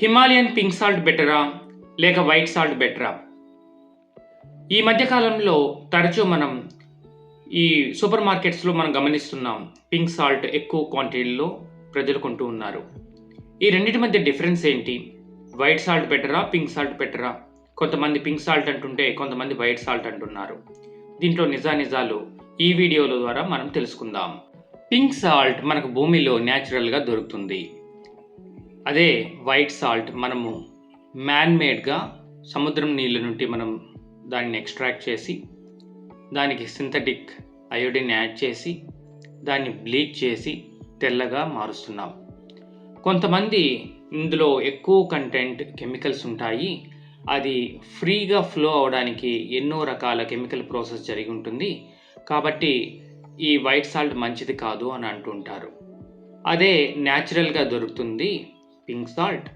Himalayan pink salt బెటరా లేక white salt బెటరా? ఈ మధ్యకాలంలో తరచూ మనం ఈ సూపర్ మార్కెట్స్లో మనం గమనిస్తున్నాం, పింక్ సాల్ట్ ఎక్కువ క్వాంటిటీలో ప్రజలు కొంటూ ఉన్నారు. ఈ రెండింటి మధ్య డిఫరెన్స్ ఏంటి? వైట్ సాల్ట్ బెటరా, పింక్ సాల్ట్ బెటరా? కొంతమంది పింక్ సాల్ట్ అంటుంటే కొంతమంది వైట్ సాల్ట్ అంటున్నారు. దీంట్లో నిజాలు ఈ వీడియోల ద్వారా మనం తెలుసుకుందాం. పింక్ సాల్ట్ మనకు భూమిలో న్యాచురల్గా దొరుకుతుంది. అదే వైట్ సాల్ట్ మనము మ్యాన్మేడ్గా సముద్రం నీళ్ళ నుండి మనం దానిని ఎక్స్ట్రాక్ట్ చేసి దానికి సింథటిక్ అయోడిన్ యాడ్ చేసి దాన్ని బ్లీచ్ చేసి తెల్లగా మారుస్తున్నాం. కొంతమంది ఇందులో ఎక్కువ కంటెంట్ కెమికల్స్ ఉంటాయి, అది ఫ్రీగా ఫ్లో అవడానికి ఎన్నో రకాల కెమికల్ ప్రాసెస్ జరిగి ఉంటుంది, కాబట్టి ఈ వైట్ సాల్ట్ మంచిది కాదు అని అంటుంటారు. అదే న్యాచురల్గా దొరుకుతుంది పింక్ సాల్ట్,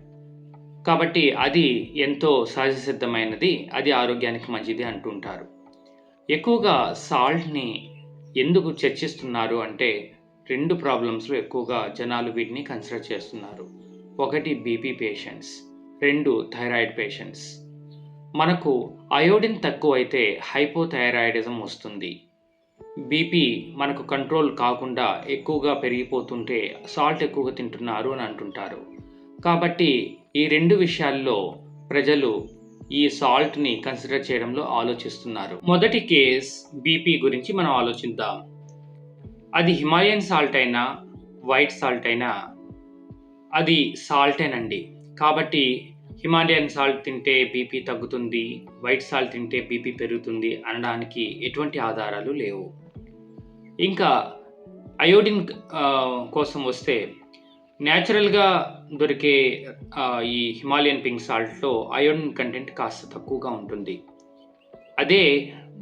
కాబట్టి అది ఎంతో సహజసిద్ధమైనది, అది ఆరోగ్యానికి మంచిది అంటుంటారు. ఎక్కువగా సాల్ట్ని ఎందుకు చర్చిస్తున్నారు అంటే రెండు ప్రాబ్లమ్స్లో ఎక్కువగా జనాలు వీటిని కన్సిడర్ చేస్తున్నారు. ఒకటి బీపీ పేషెంట్స్, రెండు థైరాయిడ్ పేషెంట్స్. మనకు అయోడిన్ తక్కువ అయితే హైపోథైరాయిడిజం వస్తుంది. బీపీ మనకు కంట్రోల్ కాకుండా ఎక్కువగా పెరిగిపోతుంటే సాల్ట్ ఎక్కువగా తింటున్నారు అని అంటుంటారు. కాబట్టి ఈ రెండు విషయాల్లో ప్రజలు ఈ సాల్ట్ని కన్సిడర్ చేయడంలో ఆలోచిస్తున్నారు. మొదటి కేస్ బీపీ గురించి మనం ఆలోచిద్దాం. అది హిమాలయన్ సాల్ట్ అయినా వైట్ సాల్ట్ అయినా అది సాల్టేనండి. కాబట్టి హిమాలయన్ సాల్ట్ తింటే బీపీ తగ్గుతుంది, వైట్ సాల్ట్ తింటే బీపీ పెరుగుతుంది అనడానికి ఎటువంటి ఆధారాలు లేవు. ఇంకా అయోడిన్ కోసం వస్తే న్యాచురల్గా దొరికే ఈ హిమాలయన్ పింక్ సాల్ట్లో అయోడిన్ కంటెంట్ కాస్త తక్కువగా ఉంటుంది. అదే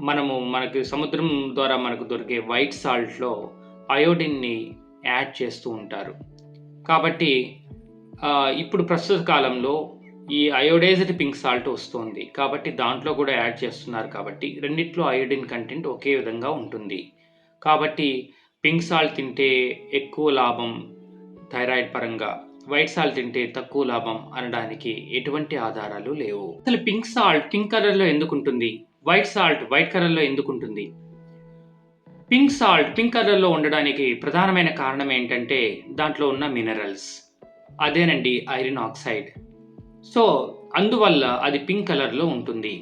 మనకు సముద్రం ద్వారా మనకు దొరికే వైట్ సాల్ట్లో అయోడిన్ని యాడ్ చేస్తూ ఉంటారు. కాబట్టి ఇప్పుడు ప్రస్తుత కాలంలో ఈ అయోడైజ్డ్ పింక్ సాల్ట్ వస్తుంది, కాబట్టి దాంట్లో కూడా యాడ్ చేస్తున్నారు. కాబట్టి రెండిట్లో అయోడిన్ కంటెంట్ ఒకే విధంగా ఉంటుంది. కాబట్టి పింక్ సాల్ట్ తింటే ఎక్కువ లాభం థైరాయిడ్ పరంగా, వైట్ సాల్ట్ తింటే తక్కువ లాభం అనడానికి ఎటువంటి ఆధారాలు లేవు. అసలు పింక్ సాల్ట్ పింక్ కలర్లో ఎందుకు ఉంటుంది, వైట్ సాల్ట్ వైట్ కలర్లో ఎందుకు ఉంటుంది? పింక్ సాల్ట్ పింక్ కలర్లో ఉండడానికి ప్రధానమైన కారణం ఏంటంటే దాంట్లో ఉన్న మినరల్స్, అదేనండి ఐరన్ ఆక్సైడ్. సో అందువల్ల అది పింక్ కలర్లో ఉంటుంది.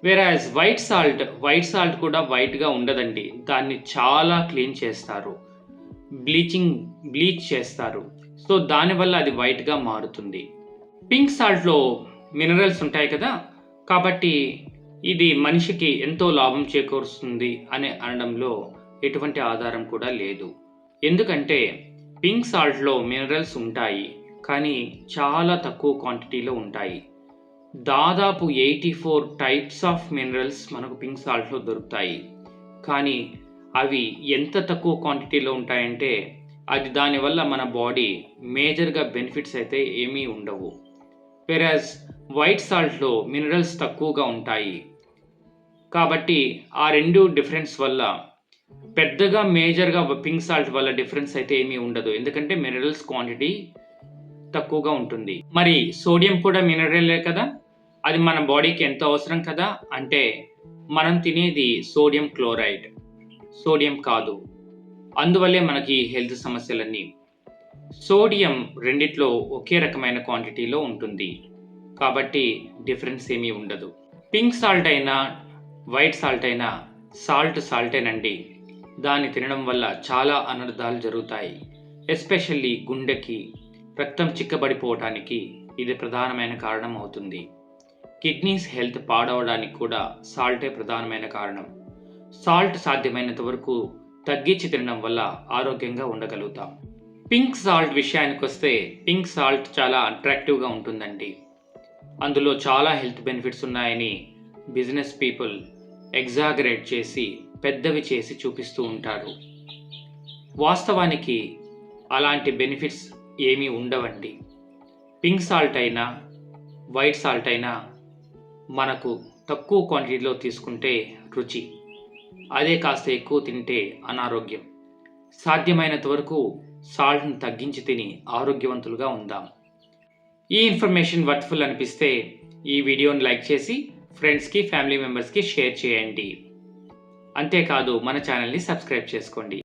వేరాజ్ వైట్ సాల్ట్ కూడా వైట్గా ఉండదండి. దాన్ని చాలా క్లీన్ చేస్తారు, బ్లీచ్ చేస్తారు. సో దానివల్ల అది వైట్గా మారుతుంది. పింక్ సాల్ట్లో మినరల్స్ ఉంటాయి కదా, కాబట్టి ఇది మనిషికి ఎంతో లాభం చేకూరుస్తుంది అని అనడంలో ఎటువంటి ఆధారం కూడా లేదు. ఎందుకంటే పింక్ సాల్ట్లో మినరల్స్ ఉంటాయి, కానీ చాలా తక్కువ క్వాంటిటీలో ఉంటాయి. దాదాపు 84 టైప్స్ ఆఫ్ మినరల్స్ మనకు పింక్ సాల్ట్లో దొరుకుతాయి, కానీ అవి ఎంత తక్కువ క్వాంటిటీలో ఉంటాయంటే అది దానివల్ల మన బాడీ మేజర్గా బెనిఫిట్స్ అయితే ఏమీ ఉండవు. వెరాజ్ వైట్ సాల్ట్లో మినరల్స్ తక్కువగా ఉంటాయి, కాబట్టి ఆ రెండు డిఫరెన్స్ వల్ల పెద్దగా మేజర్గా పింక్ సాల్ట్ వల్ల డిఫరెన్స్ అయితే ఏమీ ఉండదు, ఎందుకంటే మినరల్స్ క్వాంటిటీ తక్కువగా ఉంటుంది. మరి సోడియం కూడా మినరలే కదా, అది మన బాడీకి ఎంతో అవసరం కదా. అంటే మనం తినేది సోడియం క్లోరైడ్, సోడియం కాదు. అందువల్లే మనకి హెల్త్ సమస్యలన్నీ. సోడియం రెండిట్లో ఒకే రకమైన క్వాంటిటీలో ఉంటుంది, కాబట్టి డిఫరెన్స్ ఏమీ ఉండదు. పింక్ సాల్ట్ అయినా వైట్ సాల్ట్ అయినా సాల్టేనండి. దాన్ని తినడం వల్ల చాలా అనర్థాలు జరుగుతాయి. ఎస్పెషల్లీ గుండెకి, రక్తం చిక్కబడిపోవటానికి ఇది ప్రధానమైన కారణం అవుతుంది. కిడ్నీస్ హెల్త్ పాడవడానికి కూడా సాల్టే ప్రధానమైన కారణం. సాల్ట్ సాధ్యమైనంత వరకు తగ్గించి తినడం వల్ల ఆరోగ్యంగా ఉండగలుగుతాం. పింక్ సాల్ట్ విషయానికి వస్తే పింక్ సాల్ట్ చాలా అట్రాక్టివ్గా ఉంటుందండి. అందులో చాలా హెల్త్ బెనిఫిట్స్ ఉన్నాయని బిజినెస్ పీపుల్ ఎగ్జాగరేట్ చేసి పెద్దవి చేసి చూపిస్తూ ఉంటారు. వాస్తవానికి అలాంటి బెనిఫిట్స్ ఏమీ ఉండవండి. పింక్ సాల్ట్ అయినా వైట్ సాల్ట్ అయినా మనకు తక్కువ క్వాంటిటీలో తీసుకుంటే రుచి, అదే కాస్త ఎక్కువ తింటే అనారోగ్యం. సాధ్యమైనంత వరకు సాల్ట్ని తగ్గించి తిని ఆరోగ్యవంతులుగా ఉందాం. ఈ ఇన్ఫర్మేషన్ వర్త్ఫుల్ అనిపిస్తే ఈ వీడియోని లైక్ చేసి ఫ్రెండ్స్కి, ఫ్యామిలీ మెంబర్స్కి షేర్ చేయండి. అంతేకాదు మన ఛానల్ని సబ్స్క్రైబ్ చేసుకోండి.